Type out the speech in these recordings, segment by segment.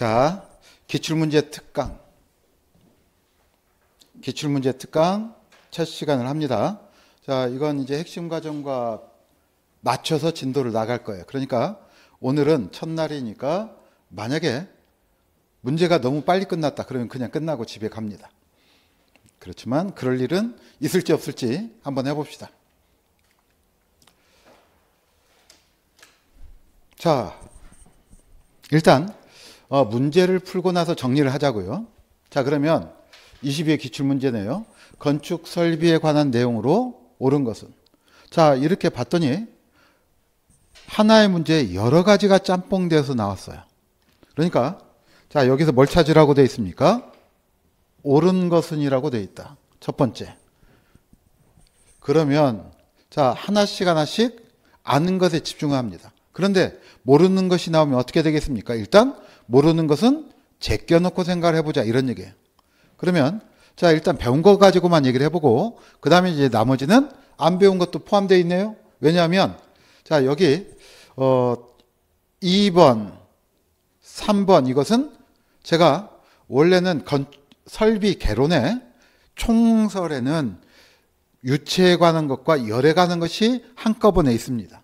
자, 기출문제 특강. 기출문제 특강 첫 시간을 합니다. 자, 이건 이제 핵심 과정과 맞춰서 진도를 나갈 거예요. 그러니까 오늘은 첫날이니까 만약에 문제가 너무 빨리 끝났다 그러면 그냥 끝나고 집에 갑니다. 그렇지만 그럴 일은 있을지 없을지 한번 해봅시다. 자, 일단 문제를 풀고 나서 정리를 하자고요. 자, 그러면 22의 기출문제네요. 건축 설비에 관한 내용으로 옳은 것은? 자, 이렇게 봤더니 하나의 문제에 여러 가지가 짬뽕되어서 나왔어요. 그러니까 자, 여기서 뭘 찾으라고 되어 있습니까? 옳은 것은이라고 되어 있다. 첫 번째. 그러면 자, 하나씩 아는 것에 집중합니다. 그런데 모르는 것이 나오면 어떻게 되겠습니까? 일단 모르는 것은 제껴놓고 생각을 해보자, 이런 얘기예요. 그러면 자, 일단 배운 거 가지고만 얘기를 해보고 그 다음에 이제 나머지는 안 배운 것도 포함되어 있네요. 왜냐하면 자, 여기 2번 3번 이것은 제가 원래는 설비 개론에 총설에는 유체에 관한 것과 열에 관한 것이 한꺼번에 있습니다.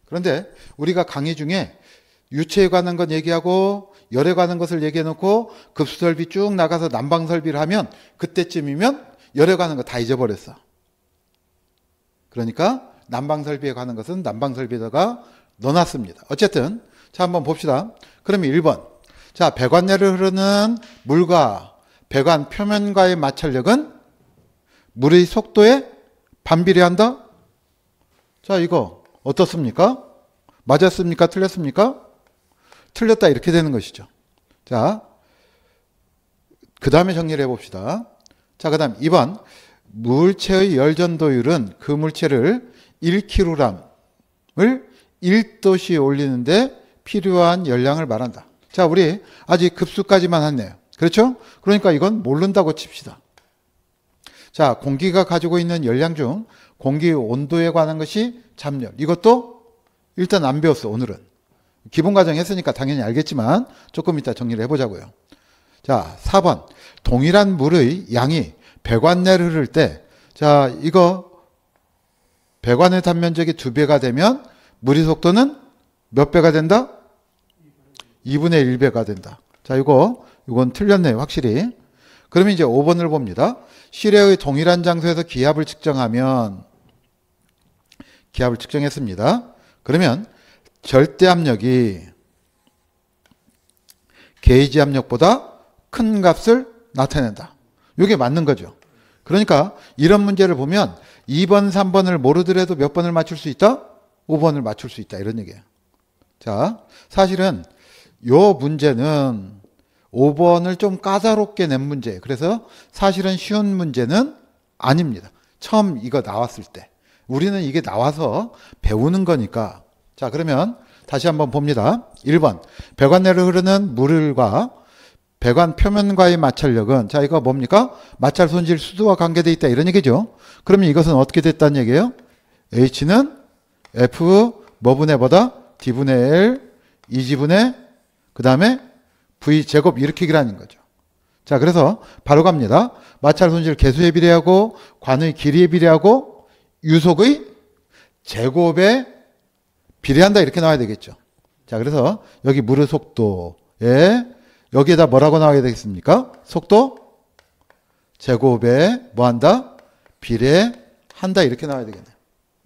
그런데 우리가 강의 중에 유체에 관한 것 얘기하고 열에 관한 것을 얘기해 놓고 급수설비 쭉 나가서 난방설비를 하면 그때쯤이면 열에 관한 거 다 잊어버렸어. 그러니까 난방설비에 관한 것은 난방설비에다가 넣어놨습니다. 어쨌든 자, 한번 봅시다. 그러면 1번. 자, 배관 내를 흐르는 물과 배관 표면과의 마찰력은 물의 속도에 반비례한다? 자, 이거 어떻습니까? 맞았습니까? 틀렸습니까? 틀렸다, 이렇게 되는 것이죠. 자, 그 다음에 정리를 해봅시다. 자, 그 다음 2번. 물체의 열전도율은 그 물체를 1kg을 1도씨 올리는데 필요한 열량을 말한다. 자, 우리 아직 급수까지만 했네요. 그렇죠? 그러니까 이건 모른다고 칩시다. 자, 공기가 가지고 있는 열량 중 공기 온도에 관한 것이 잠열. 이것도 일단 안 배웠어, 오늘은. 기본 과정 했으니까 당연히 알겠지만 조금 이따 정리를 해보자고요. 자, 4번. 동일한 물의 양이 배관 내를 흐를 때, 자, 이거 배관의 단면적이 2배가 되면 물의 속도는 몇 배가 된다? 2분의 1배가 된다. 자, 이건 틀렸네요, 확실히. 그러면 이제 5번을 봅니다. 실외의 동일한 장소에서 기압을 측정하면, 기압을 측정했습니다. 그러면 절대 압력이 게이지 압력보다 큰 값을 나타낸다. 이게 맞는 거죠. 그러니까 이런 문제를 보면 2번, 3번을 모르더라도 몇 번을 맞출 수 있다? 5번을 맞출 수 있다, 이런 얘기예요. 자, 사실은 요 문제는 5번을 좀 까다롭게 낸 문제예요. 그래서 사실은 쉬운 문제는 아닙니다. 처음 이거 나왔을 때. 우리는 이게 나와서 배우는 거니까. 자, 그러면 다시 한번 봅니다. 1번. 배관 내를 흐르는 물과 배관 표면과의 마찰력은, 자, 이거 뭡니까? 마찰 손질 수도와 관계되어 있다, 이런 얘기죠. 그러면 이것은 어떻게 됐다는 얘기예요? H는 F 뭐분의 뭐다? D분의 L 2G분의 그 다음에 V 제곱 이렇게 기라는 거죠. 자, 그래서 바로 갑니다. 마찰 손질 개수에 비례하고 관의 길이에 비례하고 유속의 제곱에 비례한다, 이렇게 나와야 되겠죠. 자, 그래서 여기 물의 속도에 여기에다 뭐라고 나와야 되겠습니까? 속도 제곱에 뭐한다? 비례한다, 이렇게 나와야 되겠네요.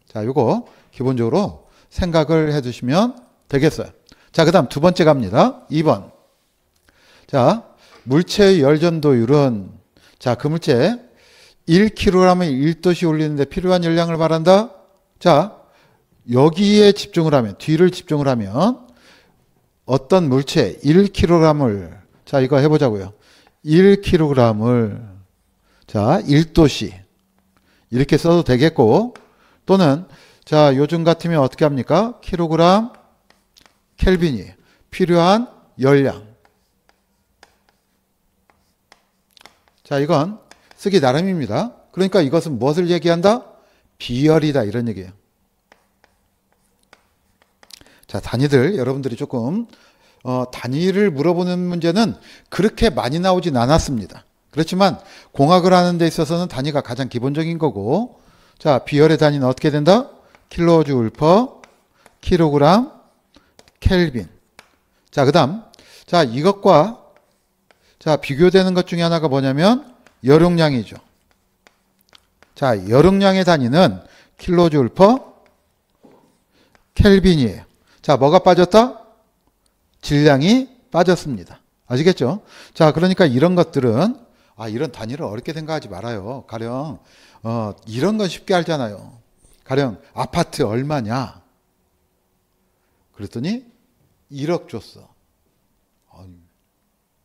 자, 요거 기본적으로 생각을 해 두시면 되겠어요. 자, 그 다음 두 번째 갑니다. 2번. 자, 물체의 열전도율은, 자, 그 물체 1kg을 1도씨 올리는데 필요한 열량을 말한다. 자, 여기에 집중을 하면, 뒤를 집중을 하면 어떤 물체 1kg을, 자, 이거 해보자고요. 1kg을, 자, 1도씨 이렇게 써도 되겠고, 또는 자, 요즘 같으면 어떻게 합니까? 킬로그램 켈빈이 필요한 열량. 자, 이건 쓰기 나름입니다. 그러니까 이것은 무엇을 얘기한다? 비열이다, 이런 얘기예요. 자, 단위들 여러분들이 조금 단위를 물어보는 문제는 그렇게 많이 나오진 않았습니다. 그렇지만 공학을 하는 데 있어서는 단위가 가장 기본적인 거고, 자, 비열의 단위는 어떻게 된다? 킬로줄 퍼 킬로그램 켈빈. 자, 그다음 자, 이것과 자, 비교되는 것 중에 하나가 뭐냐면 열용량이죠. 자, 열용량의 단위는 킬로줄 퍼 켈빈이에요. 자, 뭐가 빠졌다? 질량이 빠졌습니다. 아시겠죠? 자, 그러니까 이런 것들은 이런 단위를 어렵게 생각하지 말아요. 가령 이런 건 쉽게 알잖아요. 가령 아파트 얼마냐? 그랬더니 1억 줬어. 아니,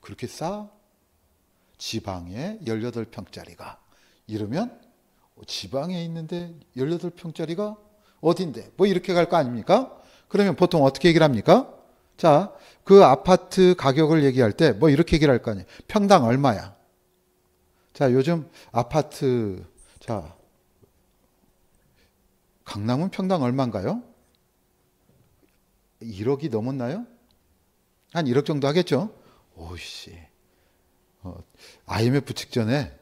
그렇게 싸? 지방에 18평짜리가. 이러면 지방에 있는데 18평짜리가 어딘데? 뭐 이렇게 갈 거 아닙니까? 그러면 보통 어떻게 얘기를 합니까? 자, 그 아파트 가격을 얘기할 때 뭐 이렇게 얘기를 할 거 아니에요. 평당 얼마야? 자, 요즘 아파트, 자, 강남은 평당 얼마인가요? 1억이 넘었나요? 한 1억 정도 하겠죠? 오씨. IMF 직전에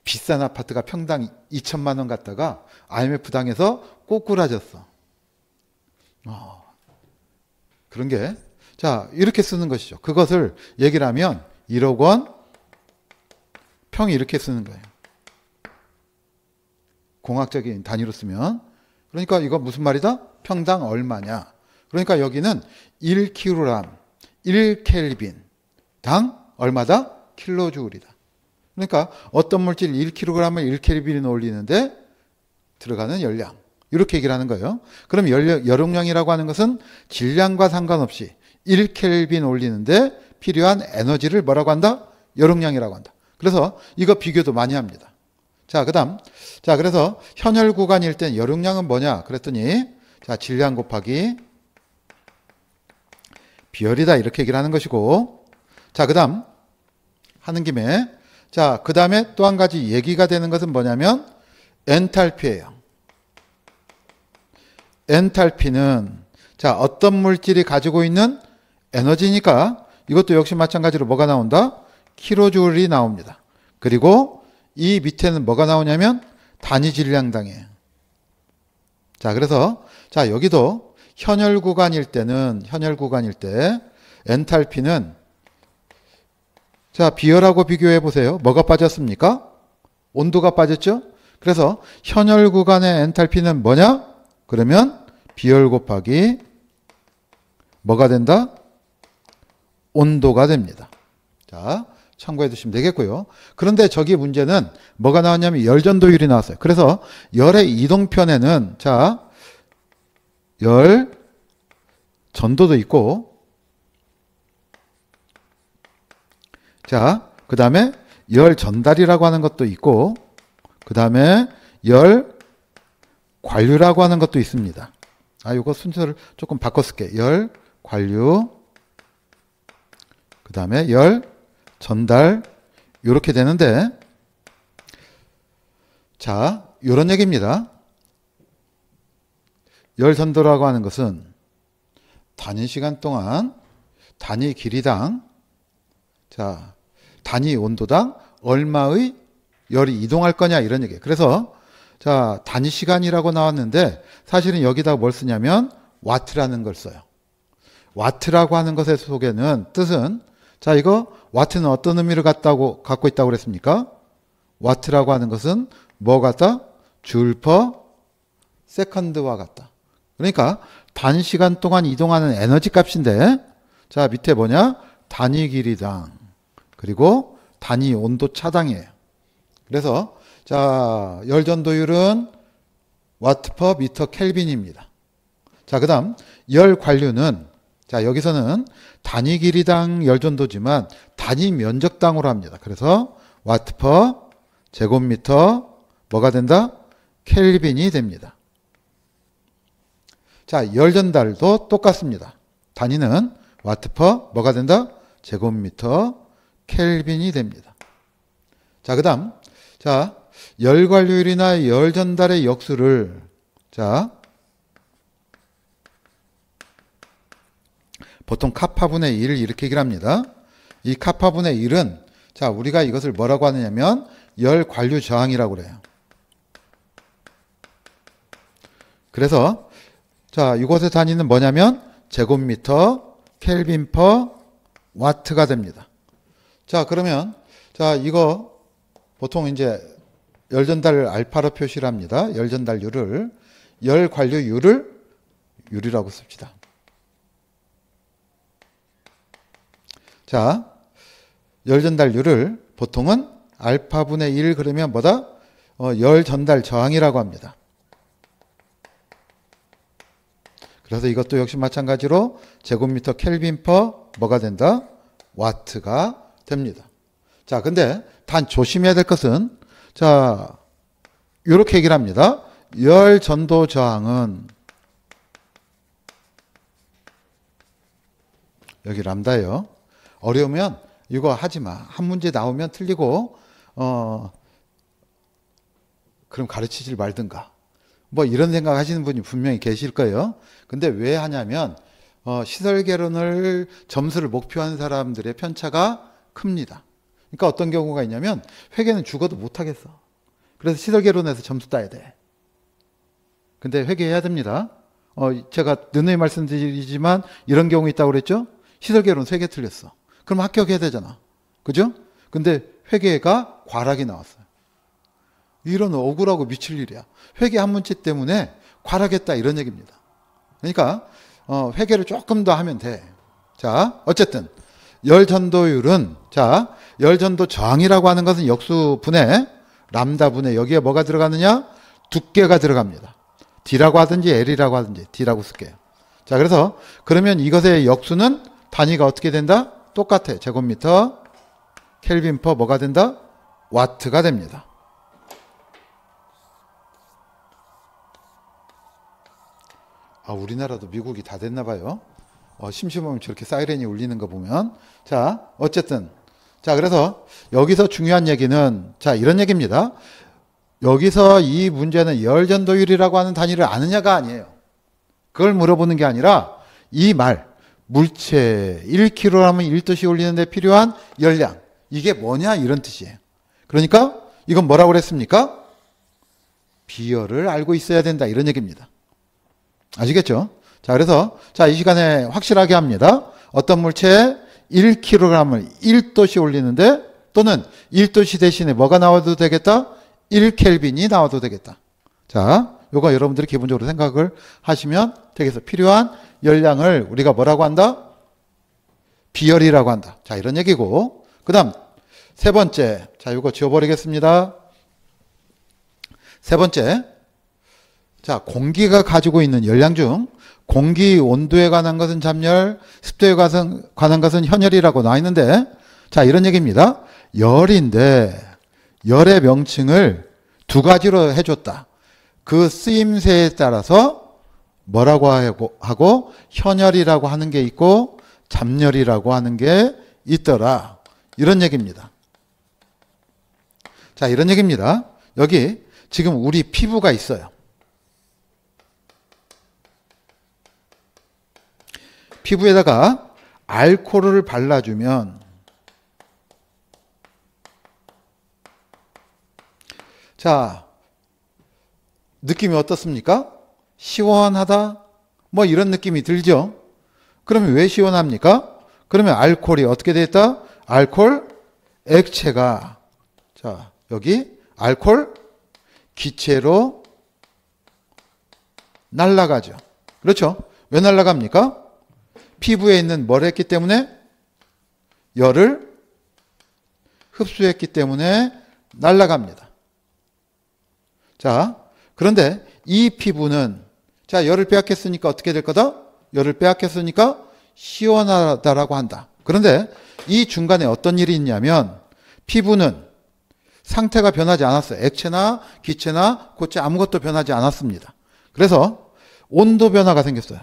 비싼 아파트가 평당 2천만 원 갔다가 IMF 당해서 꼬꾸라졌어. 그런 게, 자, 이렇게 쓰는 것이죠. 그것을 얘기를 하면 1억 원 평 이렇게 쓰는 거예요. 공학적인 단위로 쓰면. 그러니까 이거 무슨 말이다? 평당 얼마냐. 그러니까 여기는 1kg, 1켈빈 당 얼마다? 킬로줄이다. 그러니까 어떤 물질 1kg을 1켈빈이 올리는데 들어가는 열량. 이렇게 얘기를 하는 거예요. 그럼 열용량이라고 하는 것은 질량과 상관없이 1켈빈 올리는데 필요한 에너지를 뭐라고 한다? 열용량이라고 한다. 그래서 이거 비교도 많이 합니다. 자, 그다음. 자, 그래서 현혈 구간일 땐 열용량은 뭐냐? 그랬더니 자, 질량 곱하기 비열이다. 이렇게 얘기를 하는 것이고. 자, 그다음 하는 김에 자, 그다음에 또 한 가지 얘기가 되는 것은 뭐냐면 엔탈피예요. 엔탈피는 자, 어떤 물질이 가지고 있는 에너지니까 이것도 역시 마찬가지로 뭐가 나온다? 킬로줄이 나옵니다. 그리고 이 밑에는 뭐가 나오냐면 단위 질량당이에요. 자, 그래서 자, 여기도 현혈 구간일 때 엔탈피는 자, 비열하고 비교해 보세요. 뭐가 빠졌습니까? 온도가 빠졌죠? 그래서 현혈 구간의 엔탈피는 뭐냐? 그러면 비열 곱하기 뭐가 된다? 온도가 됩니다. 자, 참고해 두시면 되겠고요. 그런데 저기 문제는 뭐가 나왔냐면 열전도율이 나왔어요. 그래서 열의 이동편에는 자, 열 전도도 있고 자, 그 다음에 열 전달이라고 하는 것도 있고 그 다음에 열 관류라고 하는 것도 있습니다. 요거 순서를 조금 바꿔 쓸게요. 열 관류 그 다음에 열 전달 이렇게 되는데 자, 이런 얘기입니다. 열 전도라고 하는 것은 단위 시간 동안 단위 길이당 자, 단위 온도당 얼마의 열이 이동할 거냐 이런 얘기예요. 그래서 자, 단위 시간이라고 나왔는데 사실은 여기다 뭘 쓰냐면 와트라는 걸 써요. 와트라고 하는 것의 속에는 뜻은 자, 이거 와트는 어떤 의미를 갖고 있다고 그랬습니까? 와트라고 하는 것은 뭐 같다? 줄 퍼 세컨드와 같다. 그러니까 단시간 동안 이동하는 에너지 값인데 자, 밑에 뭐냐? 단위 길이당 그리고 단위 온도 차당이에요. 그래서 자, 열 전도율은 와트 퍼 미터 켈빈입니다. 자, 그다음 열 관류는 자, 여기서는 단위 길이당 열 전도지만 단위 면적당으로 합니다. 그래서 와트 퍼 제곱미터 뭐가 된다? 켈빈이 됩니다. 자, 열 전달도 똑같습니다. 단위는 와트 퍼 뭐가 된다? 제곱미터 켈빈이 됩니다. 자, 그다음 자, 열 관류율이나 열 전달의 역수를 자, 보통 카파분의 1 이렇게 얘기를 합니다. 이 카파분의 1은 자, 우리가 이것을 뭐라고 하느냐면 열 관류 저항이라고 그래요. 그래서 자, 이곳의 단위는 뭐냐면 제곱미터 켈빈 퍼 와트가 됩니다. 자, 그러면 자, 이거 보통 이제 열전달 알파로 표시를 합니다. 열전달율을 열관류율을 율이라고 씁시다. 자, 열전달율을 보통은 알파분의 1 그러면 뭐다? 열전달 저항이라고 합니다. 그래서 이것도 역시 마찬가지로 제곱미터 켈빈 퍼 뭐가 된다? 와트가 됩니다. 자, 근데 단 조심해야 될 것은 자, 이렇게 얘기를 합니다. 열 전도 저항은 여기 람다예요. 어려우면 이거 하지 마. 한 문제 나오면 틀리고 그럼 가르치질 말든가. 뭐 이런 생각 하시는 분이 분명히 계실 거예요. 근데 왜 하냐면 시설개론을 점수를 목표한 사람들의 편차가 큽니다. 그러니까 어떤 경우가 있냐면 회계는 죽어도 못하겠어. 그래서 시설개론에서 점수 따야 돼. 근데 회계해야 됩니다. 제가 늘늘 말씀드리지만 이런 경우 있다고 그랬죠? 시설개론 3개 틀렸어. 그럼 합격해야 되잖아. 그죠? 근데 회계가 과락이 나왔어요. 이런 억울하고 미칠 일이야. 회계 한 문제 때문에 과락했다 이런 얘기입니다. 그러니까 회계를 조금 더 하면 돼. 자, 어쨌든 열전도율은 자, 열전도 저항이라고 하는 것은 역수분의 람다분의 여기에 뭐가 들어가느냐? 두께가 들어갑니다. D라고 하든지 L이라고 하든지 D라고 쓸게요. 자, 그래서 그러면 이것의 역수는 단위가 어떻게 된다? 똑같아. 제곱미터 켈빈 퍼 뭐가 된다? 와트가 됩니다. 아, 우리나라도 미국이 다 됐나 봐요. 심심하면 저렇게 사이렌이 울리는 거 보면. 자, 어쨌든. 자, 그래서 여기서 중요한 얘기는 자, 이런 얘기입니다. 여기서 이 문제는 열전도율이라고 하는 단위를 아느냐가 아니에요. 그걸 물어보는 게 아니라 이 말, 물체 1kg은 1도씨 올리는데 필요한 열량. 이게 뭐냐 이런 뜻이에요. 그러니까 이건 뭐라고 그랬습니까? 비열을 알고 있어야 된다 이런 얘기입니다. 아시겠죠? 자, 그래서 자, 이 시간에 확실하게 합니다. 어떤 물체에 1kg을 1도씨 올리는데 또는 1도씨 대신에 뭐가 나와도 되겠다? 1켈빈이 나와도 되겠다. 자, 요거 여러분들이 기본적으로 생각을 하시면 되겠어. 필요한 열량을 우리가 뭐라고 한다? 비열이라고 한다. 자, 이런 얘기고. 그 다음 세 번째. 자, 요거 지워버리겠습니다. 세 번째. 자, 공기가 가지고 있는 열량 중 공기 온도에 관한 것은 잠열, 습도에 관한 것은 현열이라고 나와 있는데 자, 이런 얘기입니다. 열인데 열의 명칭을 두 가지로 해줬다. 그 쓰임새에 따라서 뭐라고 하고 현열이라고 하는 게 있고 잠열이라고 하는 게 있더라. 이런 얘기입니다. 자, 이런 얘기입니다. 여기 지금 우리 피부가 있어요. 피부에다가 알코올을 발라주면 자, 느낌이 어떻습니까? 시원하다? 뭐 이런 느낌이 들죠? 그러면 왜 시원합니까? 그러면 알코올이 어떻게 되어 있다? 알코올 액체가 자, 여기 알코올 기체로 날아가죠. 그렇죠? 왜 날아갑니까? 피부에 있는 뭘 했기 때문에? 열을 흡수했기 때문에 날아갑니다. 자, 그런데 이 피부는 자, 열을 빼앗겼으니까 어떻게 될 거다? 열을 빼앗겼으니까 시원하다라고 한다. 그런데 이 중간에 어떤 일이 있냐면 피부는 상태가 변하지 않았어요. 액체나 기체나 고체 아무것도 변하지 않았습니다. 그래서 온도 변화가 생겼어요.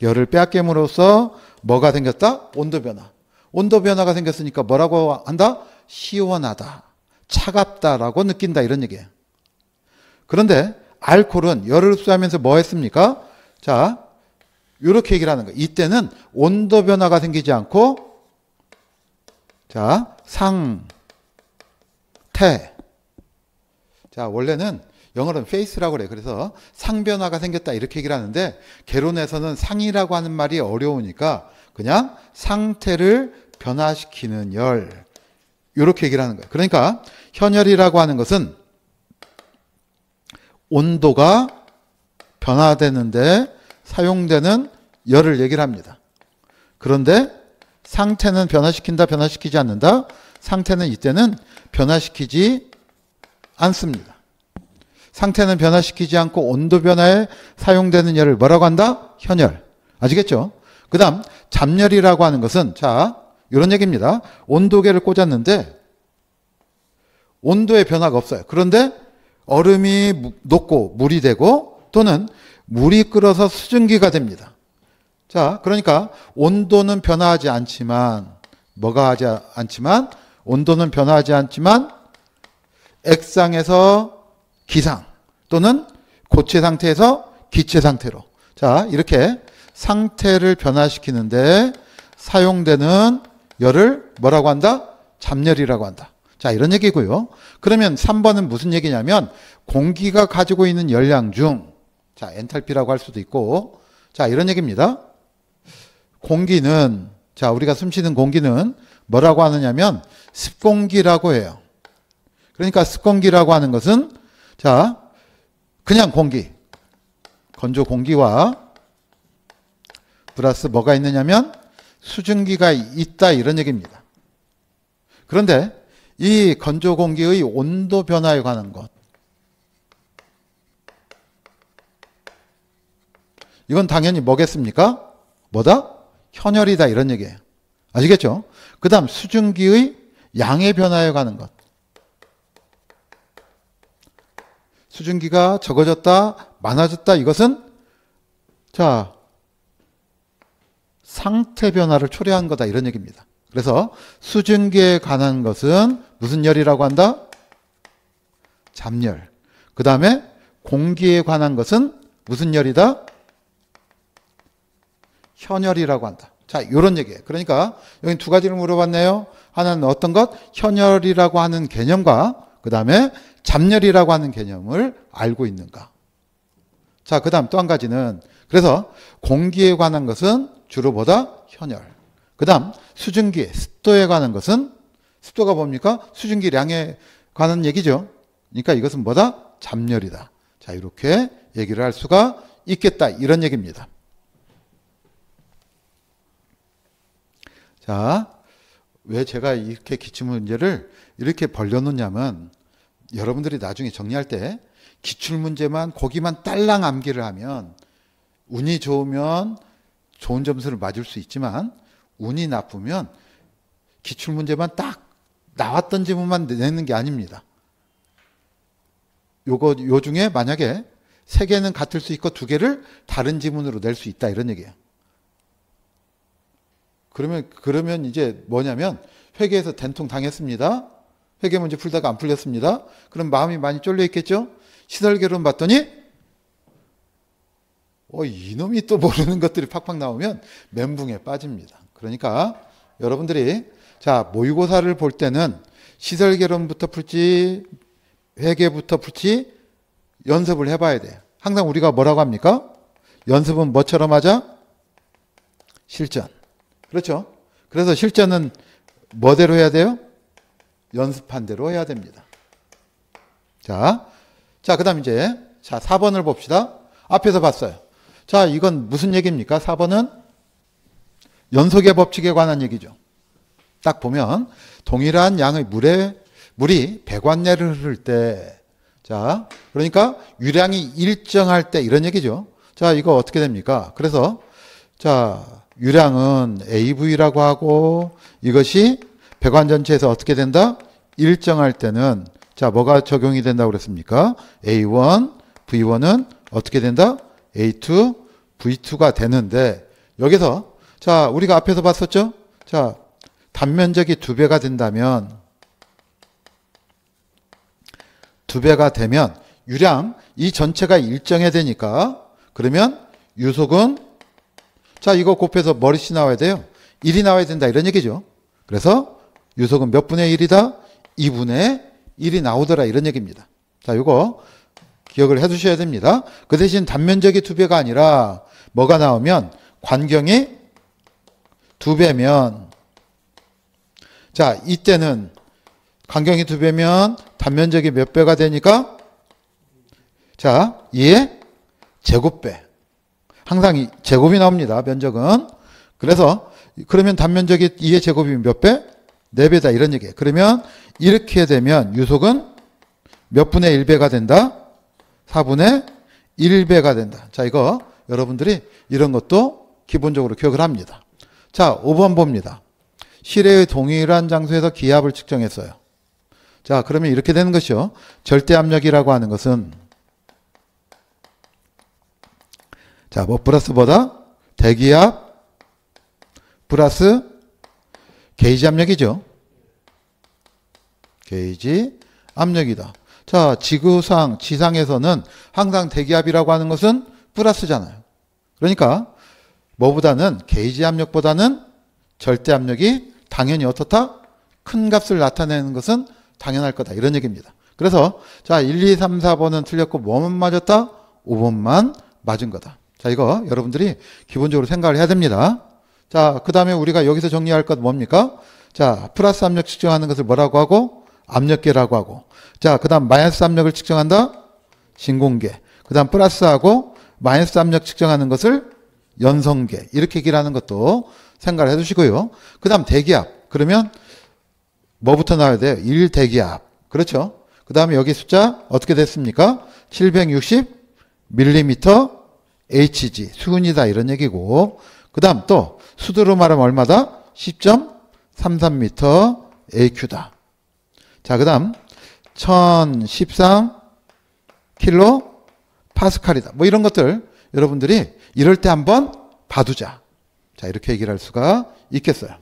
열을 빼앗김으로써 뭐가 생겼다? 온도 변화. 온도 변화가 생겼으니까 뭐라고 한다? 시원하다. 차갑다라고 느낀다 이런 얘기예요. 그런데 알코올은 열을 흡수하면서 뭐 했습니까? 자, 이렇게 얘기를 하는 거예요. 이때는 온도 변화가 생기지 않고, 자, 상태. 자, 원래는 영어로는 face라고 그래요. 그래서 상변화가 생겼다 이렇게 얘기를 하는데, 개론에서는 상이라고 하는 말이 어려우니까 그냥 상태를 변화시키는 열. 이렇게 얘기를 하는 거예요. 그러니까 현열이라고 하는 것은 온도가 변화되는데 사용되는 열을 얘기를 합니다. 그런데 상태는 변화시킨다, 변화시키지 않는다. 상태는 이때는 변화시키지 않습니다. 상태는 변화시키지 않고 온도 변화에 사용되는 열을 뭐라고 한다? 현열. 아시겠죠? 그 다음 잡열이라고 하는 것은 자, 이런 얘기입니다. 온도계를 꽂았는데 온도의 변화가 없어요. 그런데 얼음이 녹고 물이 되고 또는 물이 끓어서 수증기가 됩니다. 자, 그러니까 온도는 변화하지 않지만 뭐가 하지 않지만 온도는 변화하지 않지만 액상에서 기상 또는 고체 상태에서 기체 상태로 자, 이렇게 상태를 변화시키는데 사용되는 열을 뭐라고 한다? 잡열이라고 한다. 자, 이런 얘기고요. 그러면 3번은 무슨 얘기냐면 공기가 가지고 있는 열량 중 자, 엔탈피라고 할 수도 있고 자, 이런 얘기입니다. 공기는 자, 우리가 숨쉬는 공기는 뭐라고 하느냐면 습공기라고 해요. 그러니까 습공기라고 하는 것은 자, 그냥 공기, 건조 공기와 플러스 뭐가 있느냐면 수증기가 있다 이런 얘기입니다. 그런데 이 건조 공기의 온도 변화에 관한 것 이건 당연히 뭐겠습니까? 뭐다? 현열이다 이런 얘기예요. 아시겠죠? 그 다음 수증기의 양의 변화에 관한 것 수증기가 적어졌다 많아졌다 이것은 자 상태 변화를 초래한 거다 이런 얘기입니다. 그래서 수증기에 관한 것은 무슨 열이라고 한다? 잡열. 그 다음에 공기에 관한 것은 무슨 열이다? 현열이라고 한다. 자, 이런 얘기예요. 그러니까 여기 두 가지를 물어봤네요. 하나는 어떤 것? 현열이라고 하는 개념과 그 다음에 잡열이라고 하는 개념을 알고 있는가. 자, 그 다음 또 한 가지는 그래서 공기에 관한 것은 주로 뭐다? 현열. 그 다음 수증기, 습도에 관한 것은 습도가 뭡니까? 수증기량에 관한 얘기죠. 그러니까 이것은 뭐다? 잡열이다. 자, 이렇게 얘기를 할 수가 있겠다. 이런 얘기입니다. 자, 왜 제가 이렇게 기출문제를 이렇게 벌려놓냐면 여러분들이 나중에 정리할 때 기출문제만 거기만 딸랑 암기를 하면 운이 좋으면 좋은 점수를 맞을 수 있지만 운이 나쁘면 기출문제만 딱 나왔던 지문만 내는 게 아닙니다. 요 중에 만약에 3개는 같을 수 있고 2개를 다른 지문으로 낼 수 있다 이런 얘기예요. 그러면 이제 뭐냐면 회계에서 된통 당했습니다. 회계 문제 풀다가 안 풀렸습니다. 그럼 마음이 많이 쫄려 있겠죠? 시설개론 봤더니 이놈이 또 모르는 것들이 팍팍 나오면 멘붕에 빠집니다. 그러니까 여러분들이 자 모의고사를 볼 때는 시설개론부터 풀지 회계부터 풀지 연습을 해봐야 돼요. 항상 우리가 뭐라고 합니까? 연습은 뭐처럼 하자? 실전. 그렇죠? 그래서 실전은 뭐대로 해야 돼요? 연습한 대로 해야 됩니다. 자, 그 다음 이제 자 4번을 봅시다. 앞에서 봤어요. 자, 이건 무슨 얘기입니까? 4번은 연속의 법칙에 관한 얘기죠. 딱 보면 동일한 양의 물이 배관내를 흐를 때 자, 그러니까 유량이 일정할 때 이런 얘기죠. 자, 이거 어떻게 됩니까? 그래서 자, 유량은 AV라고 하고 이것이 배관 전체에서 어떻게 된다? 일정할 때는 자, 뭐가 적용이 된다고 그랬습니까? A1, V1은 어떻게 된다? A2, V2가 되는데 여기서 자, 우리가 앞에서 봤었죠? 자, 단면적이 2배가 된다면 2배가 되면 유량 이 전체가 일정해야 되니까 그러면 유속은 자 이거 곱해서 머리씨 나와야 돼요. 1이 나와야 된다 이런 얘기죠. 그래서 유속은 몇 분의 1이다? 2분의 1이 나오더라 이런 얘기입니다. 자 이거 기억을 해 두셔야 됩니다. 그 대신 단면적이 2배가 아니라 뭐가 나오면 관경이 2배면 자 이때는 관경이 2배면 단면적이 몇 배가 되니까 자 2의 제곱배 항상 이 제곱이 나옵니다. 면적은. 그래서 그러면 단면적이 2의 제곱이면 몇 배? 4배다 이런 얘기예요. 그러면 이렇게 되면 유속은 몇 분의 1배가 된다? 4분의 1배가 된다. 자 이거 여러분들이 이런 것도 기본적으로 기억을 합니다. 자 5번 봅니다. 실외의 동일한 장소에서 기압을 측정했어요. 자 그러면 이렇게 되는 것이요. 절대압력이라고 하는 것은 자 뭐 플러스보다 대기압 플러스 게이지 압력이죠. 게이지 압력이다. 자 지상에서는 항상 대기압이라고 하는 것은 플러스잖아요. 그러니까 뭐보다는 게이지 압력보다는 절대 압력이 당연히 어떻다? 큰 값을 나타내는 것은 당연할 거다. 이런 얘기입니다. 그래서 자 1, 2, 3, 4번은 틀렸고 뭐만 맞았다? 5번만 맞은 거다. 자 이거 여러분들이 기본적으로 생각을 해야 됩니다. 자 그 다음에 우리가 여기서 정리할 것 뭡니까? 자 플러스 압력 측정하는 것을 뭐라고 하고? 압력계라고 하고 자 그 다음 마이너스 압력을 측정한다? 진공계. 그 다음 플러스하고 마이너스 압력 측정하는 것을 연성계. 이렇게 얘기를 것도 생각을 해 두시고요. 그 다음 대기압. 그러면 뭐부터 나와야 돼요? 1대기압. 그렇죠? 그 다음에 여기 숫자 어떻게 됐습니까? 760mm Hg. 수은이다 이런 얘기고 그 다음 또 수도로 말하면 얼마다? 10.33m AQ다. 자, 그 다음 1013 킬로 파스칼이다. 뭐 이런 것들 여러분들이 이럴 때 한번 봐두자. 자, 이렇게 얘기를 할 수가 있겠어요.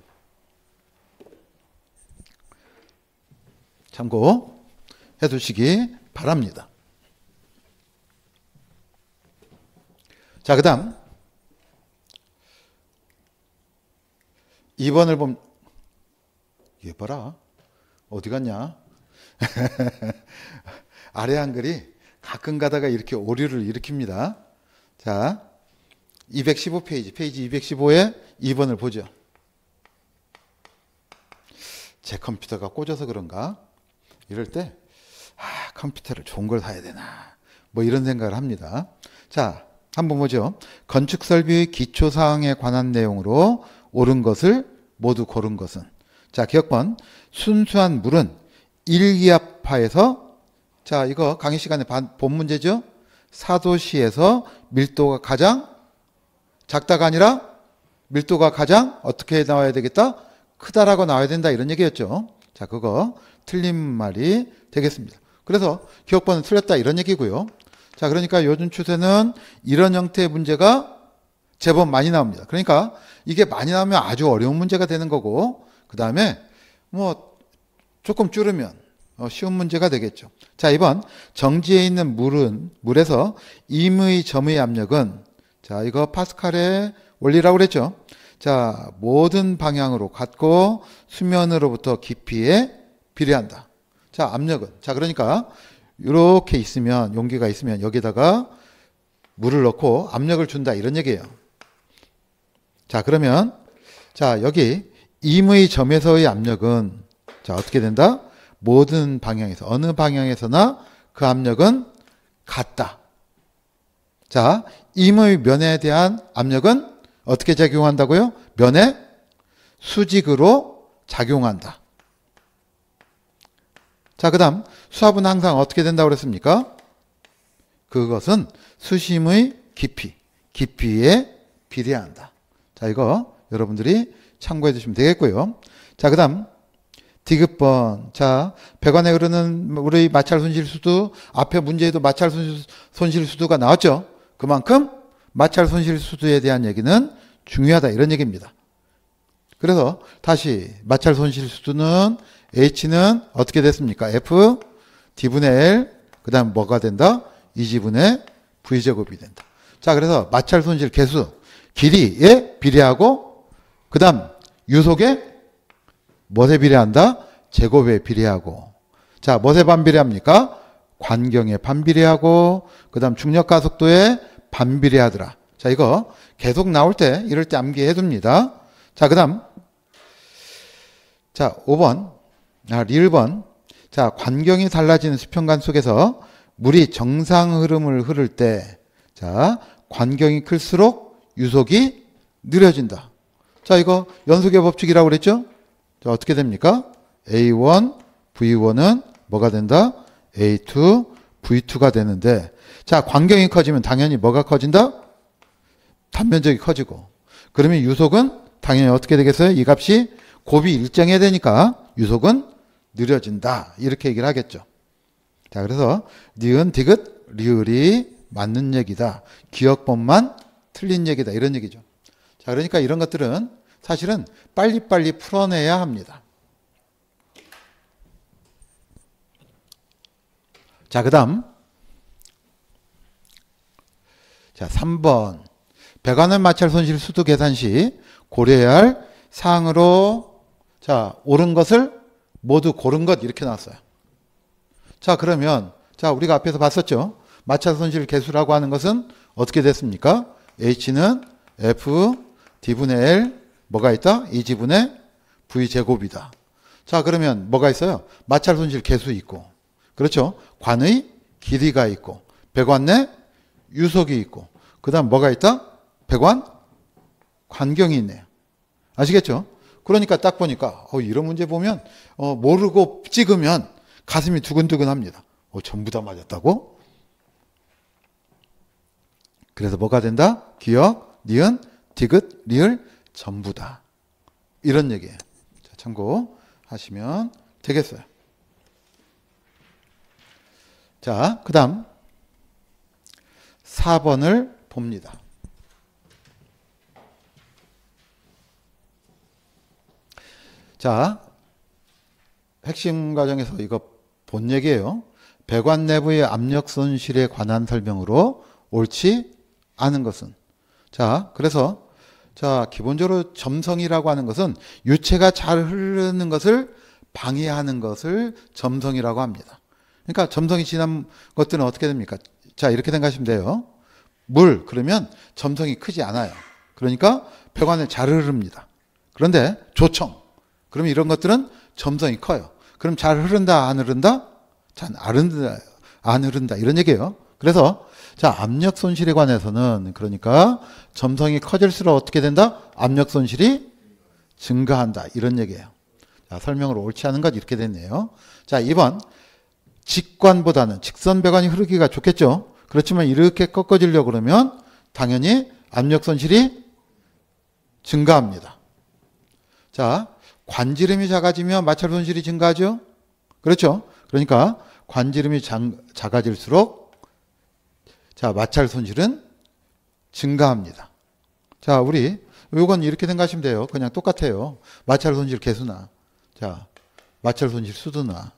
참고해 두시기 바랍니다. 자, 그 다음 2번을 보면 얘 봐라. 어디 갔냐? 아래 한글이 가끔 가다가 이렇게 오류를 일으킵니다. 자, 215페이지, 페이지 215에 2번을 보죠. 제 컴퓨터가 꽂아서 그런가? 이럴 때, 컴퓨터를 좋은 걸 사야 되나? 뭐 이런 생각을 합니다. 자, 한번 보죠. 건축 설비의 기초 사항에 관한 내용으로 옳은 것을 모두 고른 것은. 자, 기억번. 순수한 물은 1기압하에서 자, 이거 강의 시간에 본 문제죠. 사도시에서 밀도가 가장 작다가 아니라 밀도가 가장 어떻게 나와야 되겠다? 크다라고 나와야 된다 이런 얘기였죠. 자, 그거 틀린 말이 되겠습니다. 그래서 기억번은 틀렸다 이런 얘기고요. 자, 그러니까 요즘 추세는 이런 형태의 문제가 제법 많이 나옵니다. 그러니까 이게 많이 나오면 아주 어려운 문제가 되는 거고 그 다음에 뭐 조금 줄으면 쉬운 문제가 되겠죠. 자, 이번 정지에 있는 물에서 임의 점의 압력은 자, 이거 파스칼의 원리라고 그랬죠. 자, 모든 방향으로 같고 수면으로부터 깊이에 비례한다. 자, 압력은 자, 그러니까 이렇게 있으면 용기가 있으면 여기다가 물을 넣고 압력을 준다 이런 얘기예요. 자, 그러면 자, 여기 임의 점에서의 압력은 자, 어떻게 된다? 모든 방향에서 어느 방향에서나 그 압력은 같다. 자, 임의 면에 대한 압력은 어떻게 작용한다고요? 면에 수직으로 작용한다. 자, 그 다음 수압은 항상 어떻게 된다고 그랬습니까? 그것은 수심의 깊이에 비례한다. 자, 이거 여러분들이 참고해 주시면 되겠고요. 자, 그 다음 디귿번. 자, 배관에 흐르는 우리 마찰 손실수도 앞에 문제에도 마찰 손실수도가 나왔죠. 그만큼 마찰 손실수도에 대한 얘기는 중요하다 이런 얘기입니다. 그래서 다시 마찰 손실수도는 H는 어떻게 됐습니까? F D분의 L 그 다음 뭐가 된다? 2G분의 V제곱이 된다. 자, 그래서 마찰 손실 개수, 길이에 비례하고, 그 다음 유속에 무엇에 비례한다? 제곱에 비례하고. 자, 무엇에 반비례합니까? 관경에 반비례하고, 그 다음 중력가속도에 반비례하더라. 자, 이거 계속 나올 때, 이럴 때 암기해 둡니다. 자, 그 다음. 자, 5번. 리을 번. 자, 관경이 달라지는 수평관 속에서 물이 정상 흐름을 흐를 때, 자, 관경이 클수록 유속이 느려진다. 자, 이거 연속의 법칙이라고 그랬죠? 자, 어떻게 됩니까? A1, V1은 뭐가 된다? A2, V2가 되는데, 자, 관경이 커지면 당연히 뭐가 커진다? 단면적이 커지고. 그러면 유속은 당연히 어떻게 되겠어요? 이 값이 곱이 일정해야 되니까 유속은 느려진다. 이렇게 얘기를 하겠죠. 자, 그래서 니은, 디귿, 리을이 맞는 얘기다. 기억법만 틀린 얘기다. 이런 얘기죠. 자, 그러니까 이런 것들은 사실은 빨리빨리 풀어내야 합니다. 자, 그 다음. 자, 3번. 배관을 마찰 손실 수도 계산 시 고려해야 할 사항으로, 자, 옳은 것을 모두 고른 것 이렇게 나왔어요. 자, 그러면, 자, 우리가 앞에서 봤었죠. 마찰 손실 개수라고 하는 것은 어떻게 됐습니까? H는 F, D분의 L, 뭐가 있다? 2지분의 V제곱이다. 자, 그러면 뭐가 있어요? 마찰 손실 개수 있고, 그렇죠? 관의 길이가 있고, 배관 내 유속이 있고, 그 다음 뭐가 있다? 배관 관경이 있네요. 아시겠죠? 그러니까 딱 보니까 이런 문제 보면 모르고 찍으면 가슴이 두근두근 합니다. 전부 다 맞았다고? 그래서 뭐가 된다? 기억, 니은, 디귿, 리을 전부 다. 이런 얘기예요. 자, 참고하시면 되겠어요. 자, 그 다음 4번을 봅니다. 자, 핵심 과정에서 이거 본 얘기예요. 배관 내부의 압력 손실에 관한 설명으로 옳지 않은 것은. 자, 그래서 자, 기본적으로 점성이라고 하는 것은 유체가 잘 흐르는 것을 방해하는 것을 점성이라고 합니다. 그러니까 점성이 지난 것들은 어떻게 됩니까? 자, 이렇게 생각하시면 돼요. 물, 그러면 점성이 크지 않아요. 그러니까 배관을 잘 흐릅니다. 그런데 조청, 그러면 이런 것들은 점성이 커요. 그럼 잘 흐른다, 안 흐른다? 잘 안 흐른다. 이런 얘기예요. 그래서 자, 압력 손실에 관해서는 그러니까 점성이 커질수록 어떻게 된다? 압력 손실이 증가한다. 이런 얘기예요. 자, 설명으로 옳지 않은 것 이렇게 됐네요. 자, 2번. 직관보다는 직선 배관이 흐르기가 좋겠죠. 그렇지만 이렇게 꺾어지려고 그러면 당연히 압력 손실이 증가합니다. 자, 관지름이 작아지면 마찰 손실이 증가하죠. 그렇죠. 그러니까 관지름이 작아질수록 자, 마찰 손실은 증가합니다. 자, 우리 요건 이렇게 생각하시면 돼요. 그냥 똑같아요. 마찰 손실 개수나 자, 마찰 손실 수도나.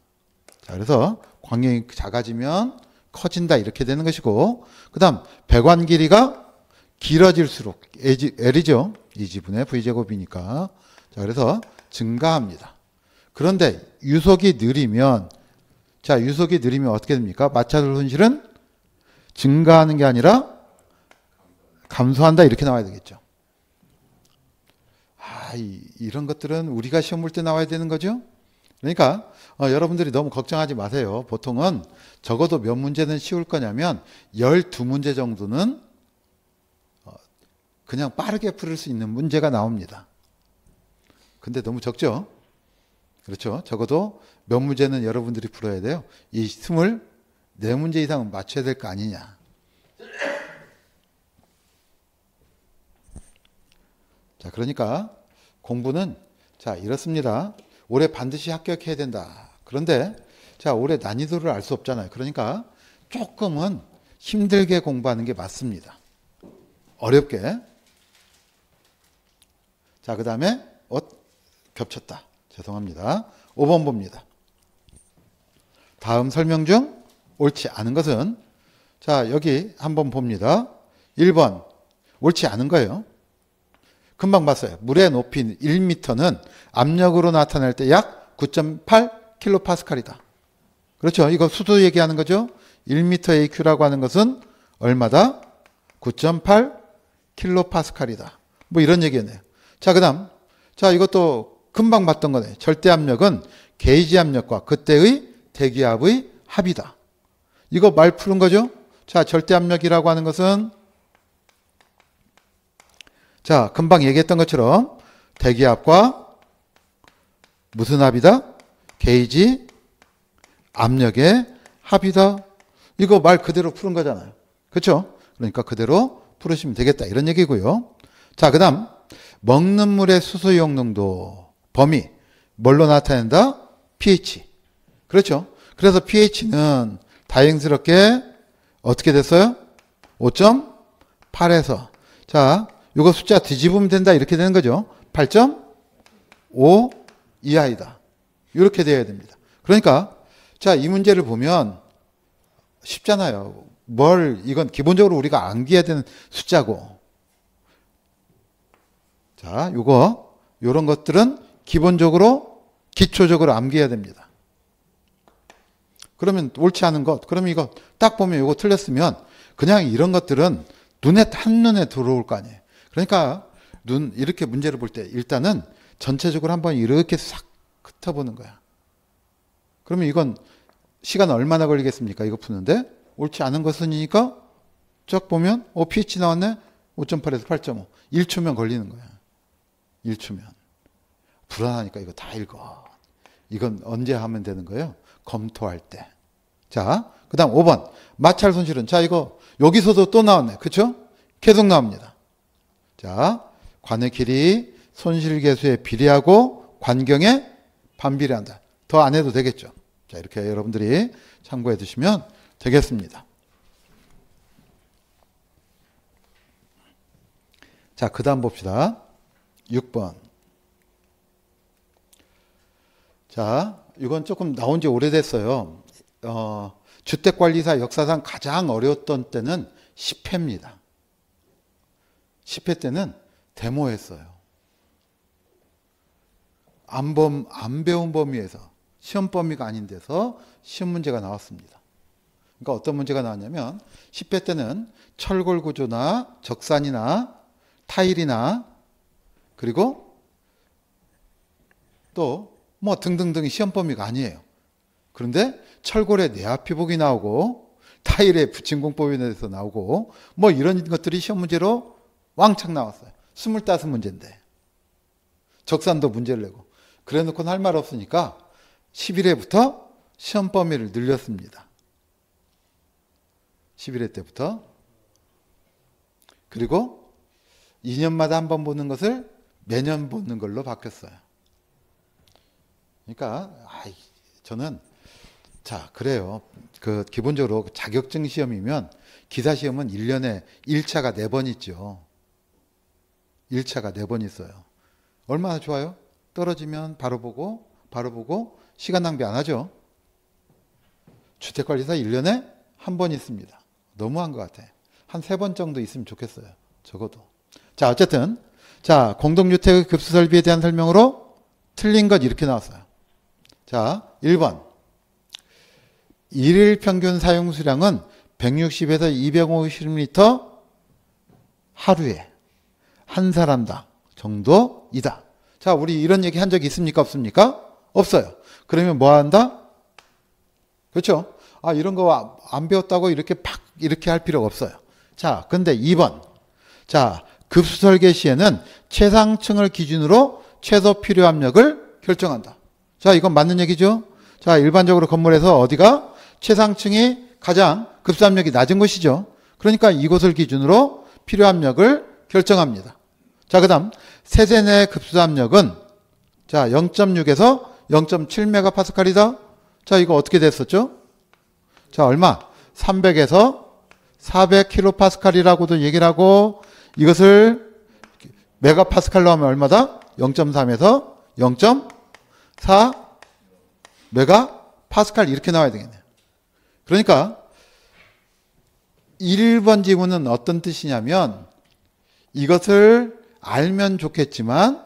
자, 그래서 광경이 작아지면 커진다 이렇게 되는 것이고, 그 다음 배관 길이가 길어질수록 L이죠. 2지분의 V제곱이니까. 자, 그래서 증가합니다. 그런데 유속이 느리면, 자, 유속이 느리면 어떻게 됩니까? 마찰 손실은 증가하는 게 아니라 감소한다 이렇게 나와야 되겠죠. 이런 것들은 우리가 시험 볼 때 나와야 되는 거죠. 그러니까 여러분들이 너무 걱정하지 마세요. 보통은 적어도 몇 문제는 쉬울 거냐면 12문제 정도는 그냥 빠르게 풀을 수 있는 문제가 나옵니다. 근데 너무 적죠? 그렇죠? 적어도 몇 문제는 여러분들이 풀어야 돼요. 이 24문제 이상은 맞춰야 될 거 아니냐. 자, 그러니까 공부는 자, 이렇습니다. 올해 반드시 합격해야 된다. 그런데 자, 올해 난이도를 알 수 없잖아요. 그러니까 조금은 힘들게 공부하는 게 맞습니다. 어렵게. 자, 그 다음에 겹쳤다. 죄송합니다. 5번 봅니다. 다음 설명 중 옳지 않은 것은 자, 여기 한번 봅니다. 1번 옳지 않은 거예요. 금방 봤어요. 물의 높이 1m는 압력으로 나타낼 때 약 9.8kPa이다. 그렇죠. 이거 수도 얘기하는 거죠. 1m AQ라고 하는 것은 얼마다? 9.8kPa이다. 뭐 이런 얘기였네요. 자, 그 다음. 자, 이것도 금방 봤던 거네. 절대 압력은 게이지 압력과 그때의 대기압의 합이다. 이거 말 푸는 거죠. 자, 절대 압력이라고 하는 것은 자, 금방 얘기했던 것처럼 대기압과 무슨 합이다? 게이지 압력의 합이다. 이거 말 그대로 푸는 거잖아요. 그렇죠? 그러니까 그대로 풀으시면 되겠다. 이런 얘기고요. 자, 그 다음 먹는 물의 수소이온 농도 범위 뭘로 나타낸다? pH. 그렇죠? 그래서 pH는 다행스럽게 어떻게 됐어요? 5.8에서 자, 이거 숫자 뒤집으면 된다. 이렇게 되는 거죠. 8.5 이하이다. 이렇게 돼야 됩니다. 그러니까 자, 이 문제를 보면 쉽잖아요. 이건 기본적으로 우리가 암기해야 되는 숫자고. 자, 요런 것들은 기본적으로 기초적으로 암기해야 됩니다. 그러면 옳지 않은 것, 그러면 이거 딱 보면 이거 틀렸으면 그냥 이런 것들은 한눈에 들어올 거 아니에요. 그러니까 이렇게 문제를 볼 때 일단은 전체적으로 한번 이렇게 싹 훑어보는 거야. 그러면 이건 시간 얼마나 걸리겠습니까? 이거 푸는데 옳지 않은 것은이니까 쫙 보면 pH 나왔네. 5.8에서 8.5. 1초면 걸리는 거야. 1초면. 불안하니까 이거 다 읽어. 이건 언제 하면 되는 거예요? 검토할 때. 자, 그 다음 5번. 마찰 손실은. 자, 이거 여기서도 또 나왔네. 그쵸? 계속 나옵니다. 자, 관의 길이 손실계수에 비례하고 관경에 반비례한다. 더 안 해도 되겠죠. 자, 이렇게 여러분들이 참고해 두시면 되겠습니다. 자, 그 다음 봅시다. 6번. 자, 이건 조금 나온 지 오래됐어요. 주택관리사 역사상 가장 어려웠던 때는 10회입니다. 10회 때는 데모했어요. 안 배운 범위에서 시험 범위가 아닌 데서 시험 문제가 나왔습니다. 그러니까 어떤 문제가 나왔냐면 10회 때는 철골 구조나 적산이나 타일이나 그리고 또 뭐 등등등이 시험 범위가 아니에요. 그런데 철골의 내압피복이 나오고 타일의 부침공법에 대해서 나오고 뭐 이런 것들이 시험 문제로 왕창 나왔어요. 25문제인데 적산도 문제를 내고 그래 놓고는 할 말 없으니까 11회부터 시험 범위를 늘렸습니다. 11회 때부터. 그리고 2년마다 한 번 보는 것을 매년 보는 걸로 바뀌었어요. 그러니까 저는 자, 그래요. 기본적으로 자격증 시험이면 기사 시험은 1년에 1차가 4번 있죠. 1차가 4번 있어요. 얼마나 좋아요? 떨어지면 바로 보고 시간 낭비 안 하죠. 주택관리사 1년에 한 번 있습니다. 너무한 것 같아. 한 3번 정도 있으면 좋겠어요. 적어도. 자, 어쨌든 자, 공동주택의 급수 설비에 대한 설명으로 틀린 것 이렇게 나왔어요. 자, 1번. 일일 평균 사용 수량은 160에서 250리터 하루에 한 사람당 정도이다. 자, 우리 이런 얘기 한 적이 있습니까? 없습니까? 없어요. 그러면 뭐 한다? 그렇죠? 이런 거 안 배웠다고 이렇게 할 필요가 없어요. 자, 근데 2번. 자, 급수 설계 시에는 최상층을 기준으로 최소 필요 압력을 결정한다. 자, 이건 맞는 얘기죠? 자, 일반적으로 건물에서 어디가 최상층이 가장 급수 압력이 낮은 곳이죠. 그러니까 이곳을 기준으로 필요 압력을 결정합니다. 자, 그 다음 세대 내 급수 압력은 자, 0.6에서 0.7메가파스칼이다. 자, 이거 어떻게 됐었죠? 자, 얼마? 300에서 400kPa이라고도 얘기를 하고 이것을 메가파스칼로 하면 얼마다? 0.3에서 0.4 메가파스칼 이렇게 나와야 되겠네요. 그러니까 1번 지문은 어떤 뜻이냐면 이것을 알면 좋겠지만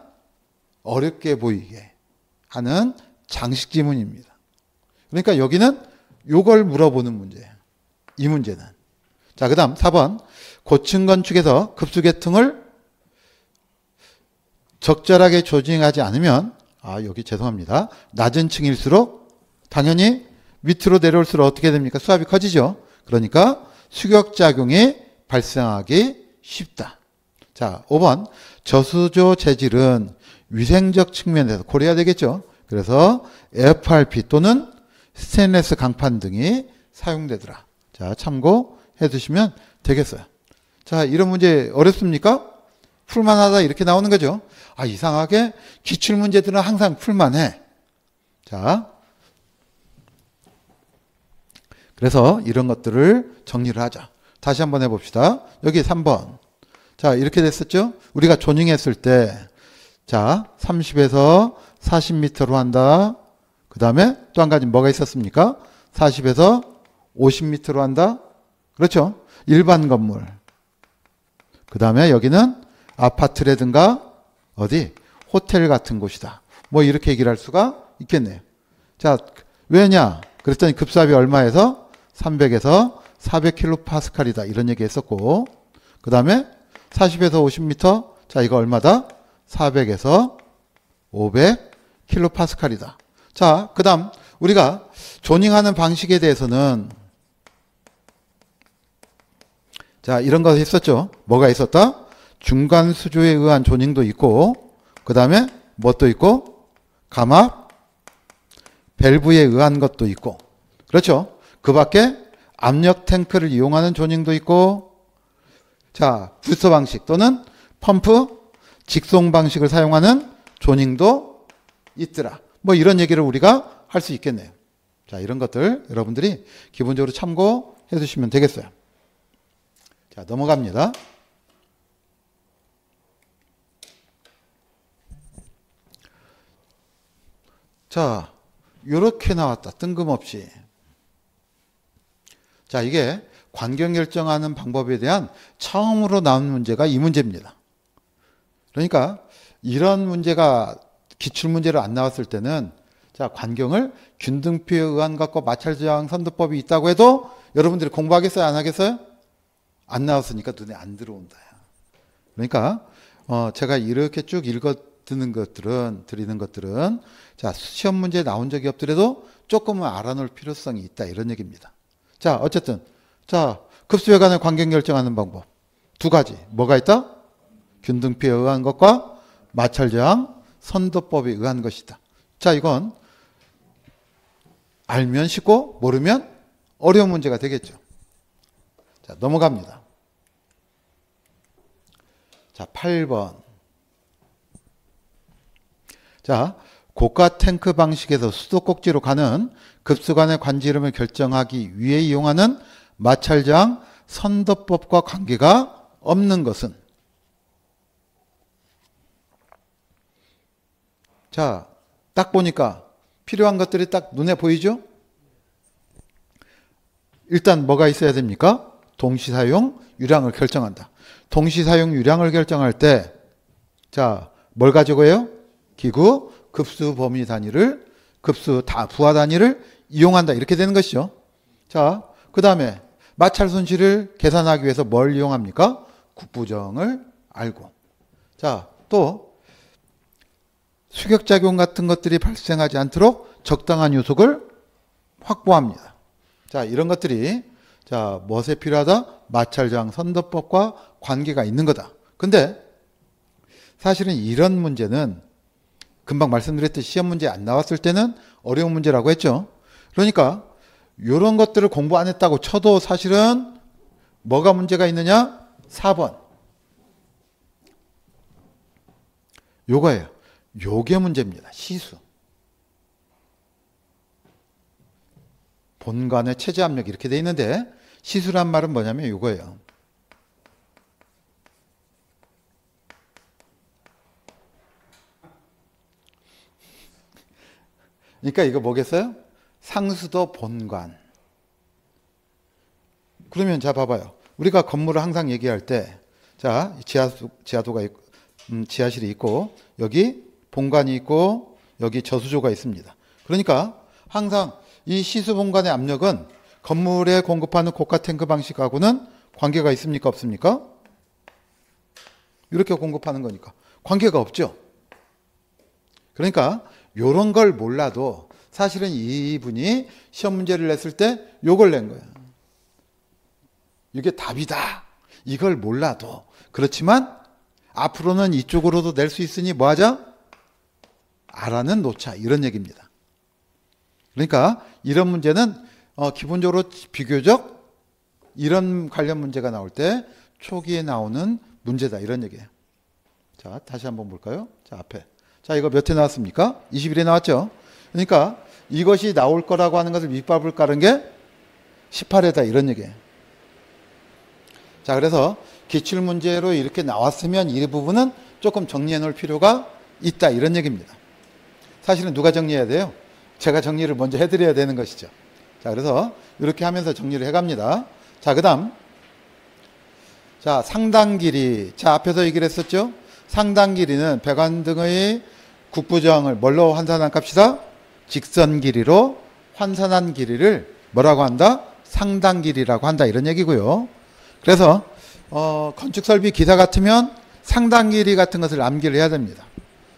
어렵게 보이게 하는 장식 지문입니다. 그러니까 여기는 요걸 물어보는 문제예요. 이 문제는. 자, 그 다음 4번. 고층 건축에서 급수 계통을 적절하게 조정하지 않으면, 여기 죄송합니다. 낮은 층일수록 당연히 밑으로 내려올수록 어떻게 됩니까? 수압이 커지죠. 그러니까 수격작용이 발생하기 쉽다. 자, 5번. 저수조 재질은 위생적 측면에서 고려해야 되겠죠. 그래서 FRP 또는 스테인리스 강판 등이 사용되더라. 자, 참고해 두시면 되겠어요. 자, 이런 문제 어렵습니까? 풀만하다 이렇게 나오는 거죠. 이상하게 기출문제들은 항상 풀만해. 자, 그래서 이런 것들을 정리를 하자. 다시 한번 해봅시다. 여기 3번. 자, 이렇게 됐었죠? 우리가 조닝했을 때, 자, 30에서 40m로 한다. 그 다음에 또 한 가지 뭐가 있었습니까? 40에서 50m로 한다. 그렇죠? 일반 건물. 그 다음에 여기는 아파트라든가 어디? 호텔 같은 곳이다. 뭐 이렇게 얘기를 할 수가 있겠네요. 자, 왜냐? 그랬더니 급수압이 얼마에서? 300에서 400kPa이다. 이런 얘기 했었고. 그 다음에 40에서 50m. 자, 이거 얼마다? 400에서 500kPa이다. 자, 그 다음 우리가 조닝하는 방식에 대해서는 자, 이런 거 했었죠. 뭐가 있었다? 중간 수조에 의한 조닝도 있고, 그 다음에 뭣도 있고, 감압, 밸브에 의한 것도 있고, 그렇죠. 그 밖에 압력 탱크를 이용하는 조닝도 있고, 자, 부스터 방식 또는 펌프, 직송 방식을 사용하는 조닝도 있더라. 뭐 이런 얘기를 우리가 할 수 있겠네요. 자, 이런 것들 여러분들이 기본적으로 참고해 주시면 되겠어요. 자, 넘어갑니다. 자, 요렇게 나왔다. 뜬금없이. 자, 이게 관경 결정하는 방법에 대한 처음으로 나온 문제가 이 문제입니다. 그러니까 이런 문제가 기출문제로 안 나왔을 때는 자, 관경을 균등표에 의한 것과 마찰저항 선도법이 있다고 해도 여러분들이 공부하겠어요? 안 하겠어요? 안 나왔으니까 눈에 안 들어온다. 그러니까 제가 이렇게 쭉 드리는 것들은 자, 시험 문제에 나온 적이 없더라도 조금은 알아놓을 필요성이 있다. 이런 얘기입니다. 자, 어쨌든 자, 급수회관의 관경 결정하는 방법 두 가지. 뭐가 있다? 균등표에 의한 것과 마찰저항 선도법에 의한 것이다. 자, 이건 알면 쉽고 모르면 어려운 문제가 되겠죠. 자, 넘어갑니다. 자, 8번. 자, 고가 탱크 방식에서 수도꼭지로 가는 급수관의 관지름을 결정하기 위해 이용하는 마찰저항 선도법과 관계가 없는 것은? 자, 딱 보니까 필요한 것들이 딱 눈에 보이죠? 일단 뭐가 있어야 됩니까? 동시사용 유량을 결정한다. 동시사용 유량을 결정할 때, 자, 뭘 가지고 해요? 기구, 급수 범위 단위를, 부하 단위를 이용한다. 이렇게 되는 것이죠. 자, 그 다음에 마찰 손실을 계산하기 위해서 뭘 이용합니까? 국부정을 알고. 자, 또 수격작용 같은 것들이 발생하지 않도록 적당한 요속을 확보합니다. 자, 이런 것들이 자, 무엇에 필요하다? 마찰저항 선도법과 관계가 있는 거다. 근데 사실은 이런 문제는 금방 말씀드렸듯이 시험 문제 안 나왔을 때는 어려운 문제라고 했죠. 그러니까 이런 것들을 공부 안 했다고 쳐도 사실은 뭐가 문제가 있느냐? 4번. 요거예요. 요게 문제입니다. 시수. 본관의 체제 압력 이렇게 돼 있는데 시수란 말은 뭐냐면 요거예요. 그러니까 이거 뭐겠어요? 상수도 본관. 그러면 자 봐봐요. 우리가 건물을 항상 얘기할 때, 자, 지하도가 있고, 지하실이 있고, 여기 본관이 있고, 여기 저수조가 있습니다. 그러니까 항상 이 시수 본관의 압력은 건물에 공급하는 고가 탱크 방식하고는 관계가 있습니까? 없습니까? 이렇게 공급하는 거니까 관계가 없죠. 그러니까 이런 걸 몰라도 사실은 이분이 시험 문제를 냈을 때 요걸 낸 거야. 이게 답이다. 이걸 몰라도. 그렇지만 앞으로는 이쪽으로도 낼 수 있으니 뭐 하자? 알아는 놓자. 이런 얘기입니다. 그러니까 이런 문제는 기본적으로 비교적 이런 관련 문제가 나올 때 초기에 나오는 문제다. 이런 얘기예요. 자, 다시 한번 볼까요? 자, 앞에. 자, 이거 몇 회 나왔습니까? 21회 나왔죠? 그러니까 이것이 나올 거라고 하는 것을 밑밥을 깔은 게 18회다. 이런 얘기예요. 자, 그래서 기출문제로 이렇게 나왔으면 이 부분은 조금 정리해 놓을 필요가 있다. 이런 얘기입니다. 사실은 누가 정리해야 돼요? 제가 정리를 먼저 해드려야 되는 것이죠. 자, 그래서 이렇게 하면서 정리를 해갑니다. 자, 그 다음. 자, 상당 길이. 자, 앞에서 얘기를 했었죠? 상당 길이는 배관 등의 국부정을 뭘로 환산한 값이다? 직선 길이로 환산한 길이를 뭐라고 한다? 상당 길이라고 한다. 이런 얘기고요. 그래서 건축 설비 기사 같으면 상당 길이 같은 것을 암기를 해야 됩니다.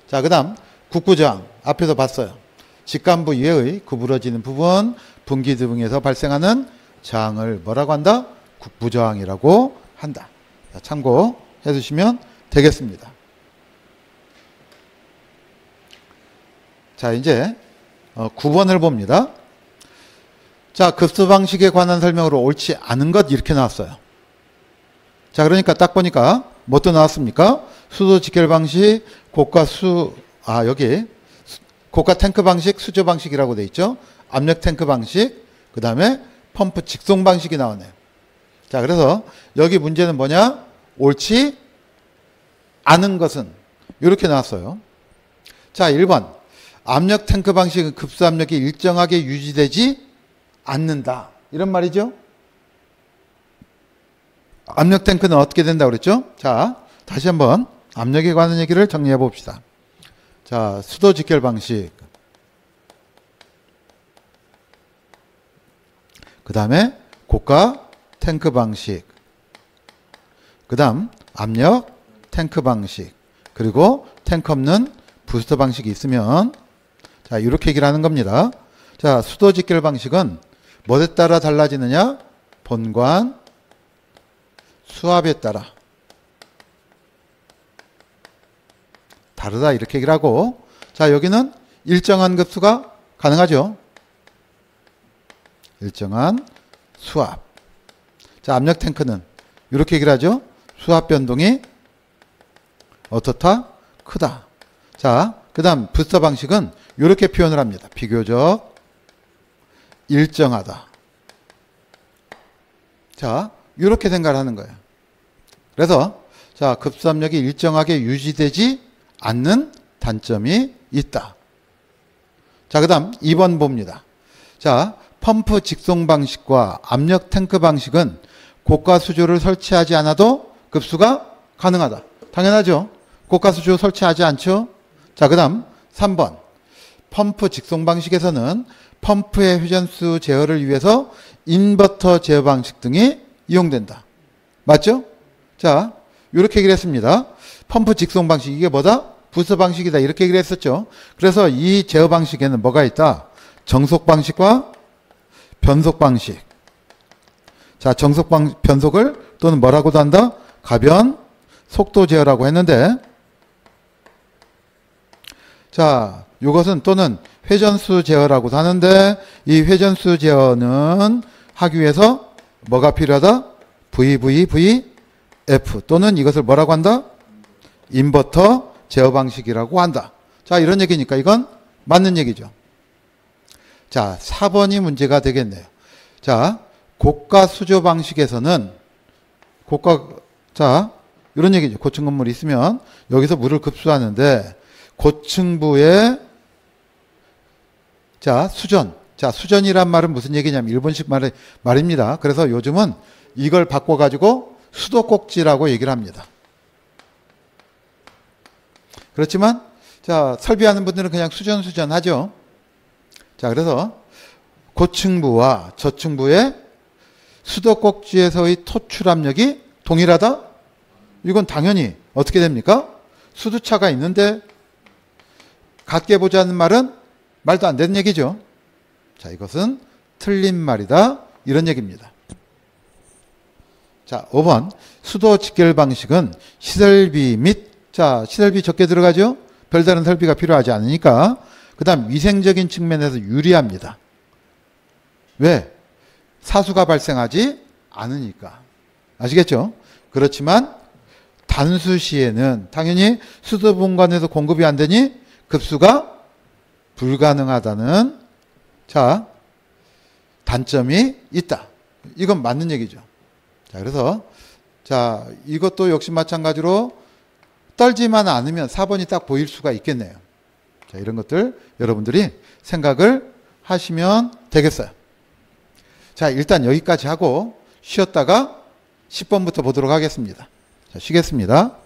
자, 그 다음 국부저항 앞에서 봤어요. 직간부 이외의 구부러지는 부분, 분기 등에서 발생하는 저항을 뭐라고 한다? 국부저항이라고 한다. 자, 참고해 주시면 되겠습니다. 자, 이제 9번을 봅니다. 자, 급수 방식에 관한 설명으로 옳지 않은 것 이렇게 나왔어요. 자, 그러니까 딱 보니까 뭣도 나왔습니까? 수도 직결 방식, 여기 고가 탱크 방식, 수조 방식이라고 돼 있죠. 압력 탱크 방식, 그 다음에 펌프 직송 방식이 나오네요. 자, 그래서 여기 문제는 뭐냐? 옳지 않은 것은 이렇게 나왔어요. 자, 1번. 압력 탱크 방식은 급수 압력이 일정하게 유지되지 않는다. 이런 말이죠. 압력 탱크는 어떻게 된다고 그랬죠? 자, 다시 한번 압력에 관한 얘기를 정리해 봅시다. 자, 수도 직결 방식. 그 다음에 고가 탱크 방식. 그 다음 압력 탱크 방식. 그리고 탱크 없는 부스터 방식이 있으면 자, 이렇게 얘기를 하는 겁니다. 자, 수도 직결 방식은 뭐에 따라 달라지느냐? 본관 수압에 따라 다르다. 이렇게 얘기를 하고, 자, 여기는 일정한 급수가 가능하죠. 일정한 수압. 자, 압력 탱크는 이렇게 얘기를 하죠. 수압 변동이 어떻다? 크다. 자, 그 다음 부스터 방식은 이렇게 표현을 합니다. 비교적 일정하다. 자, 이렇게 생각을 하는 거예요. 그래서 자, 급수압력이 일정하게 유지되지 않는 단점이 있다. 자, 그 다음 2번 봅니다. 자, 펌프 직송 방식과 압력 탱크 방식은 고가 수조를 설치하지 않아도 급수가 가능하다. 당연하죠. 고가 수조 설치하지 않죠. 자, 그 다음 3번. 펌프 직송 방식에서는 펌프의 회전수 제어를 위해서 인버터 제어 방식 등이 이용된다. 맞죠? 자, 이렇게 얘기를 했습니다. 펌프 직송 방식, 이게 뭐다? 부스 방식이다. 이렇게 얘기를 했었죠. 그래서 이 제어 방식에는 뭐가 있다? 정속 방식과 변속 방식. 자, 변속을 또는 뭐라고도 한다? 가변 속도 제어라고 했는데, 자, 이것은 또는 회전수 제어라고도 하는데, 이 회전수 제어는 하기 위해서 뭐가 필요하다? VVVF 또는 이것을 뭐라고 한다? 인버터 제어 방식이라고 한다. 자, 이런 얘기니까 이건 맞는 얘기죠. 자, 4번이 문제가 되겠네요. 자, 고가 수조 방식에서는 자, 이런 얘기죠. 고층 건물이 있으면 여기서 물을 급수하는데 고층부에 자, 수전. 자, 수전이란 말은 무슨 얘기냐면 일본식 말입니다. 그래서 요즘은 이걸 바꿔가지고 수도꼭지라고 얘기를 합니다. 그렇지만 자, 설비하는 분들은 그냥 수전 하죠. 자, 그래서 고층부와 저층부의 수도꼭지에서의 토출압력이 동일하다? 이건 당연히 어떻게 됩니까? 수두차가 있는데 같게 보자는 말은 말도 안 되는 얘기죠. 자, 이것은 틀린 말이다. 이런 얘기입니다. 자, 5번. 수도 직결 방식은 시설비 및, 자, 시설비 적게 들어가죠? 별다른 설비가 필요하지 않으니까. 그 다음 위생적인 측면에서 유리합니다. 왜? 사수가 발생하지 않으니까. 아시겠죠? 그렇지만 단수 시에는 당연히 수도 분관에서 공급이 안 되니 급수가 불가능하다는 자, 단점이 있다. 이건 맞는 얘기죠. 자, 그래서 자, 이것도 역시 마찬가지로 떨지만 않으면 4번이 딱 보일 수가 있겠네요. 자, 이런 것들 여러분들이 생각을 하시면 되겠어요. 자, 일단 여기까지 하고 쉬었다가 10번부터 보도록 하겠습니다. 자, 쉬겠습니다.